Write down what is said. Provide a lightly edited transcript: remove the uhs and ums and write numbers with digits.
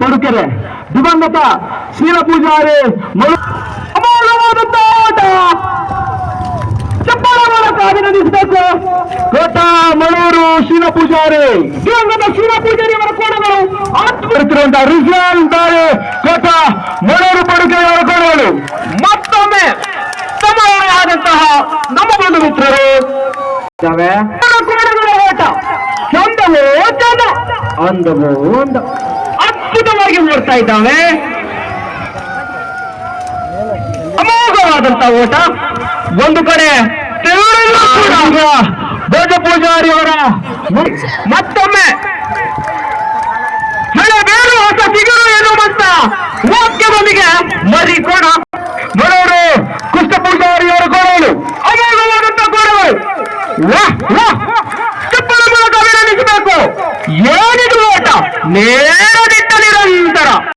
ಪಡುಕೆರೆ ದಿವಂಗತ ಶೀಲ ಪೂಜಾರಿ ಅಮೋಘವಾದಂತ ಓಟ ಚಪ್ಪಾಳೆ ಮೂಲಕ ಅಭಿನಂದಿಸಬೇಕು. ಕೋಟ ಮಳೂರು ಶೀಲ ಪೂಜಾರಿ ದಿವಂಗತ ಶೀಲ ಪೂಜಾರಿ ಅವರ ಕೋಣಗಳು ಬರ್ತಿರುವಂತಹ ರಿಜ್ವಾನ್ ದಾಳಿ ಕೋಟ ಮಳೂರು ಪಡುಕೆರೆಯವರ ಕೋಣಗಳು ಮತ್ತೊಮ್ಮೆ ಆದಂತಹ ನಮ್ಮ ಬಂಧು ಮಿತ್ರರು ಓಟ ಚಂದವೋ ಚಂದ ಅಂದವೋ ಅಂದ ಅದ್ಭುತವಾಗಿ ಓಡ್ತಾ ಇದ್ದಾವೆ. ಅಮೋಘವಾದಂತಹ ಓಟ. ಒಂದು ಕಡೆ ಭೋಜ ಪೂಜಾರಿ ಅವರ ಮತ್ತೊಮ್ಮೆ ಮಳೆ ಬೇರು ಹೊಸ ಸಿಗರು ಎನ್ನುವಂತ ವಾಕ್ಯದೊಂದಿಗೆ ಮರಿ ಕೋಣ ಮಳೂರು ಕೃಷ್ಣ ಪೂಜಾರಿ ಅವರ ಕೋಣಗಳು ಅಮೋಘವಾದಂತ ಕೋಣಗಳು. ಚಪ್ಪಲ ಮೂಲಕ ಅಭಿನಂದಿಸಬೇಕು. ಏನಿದು ಓಟ ನೇರ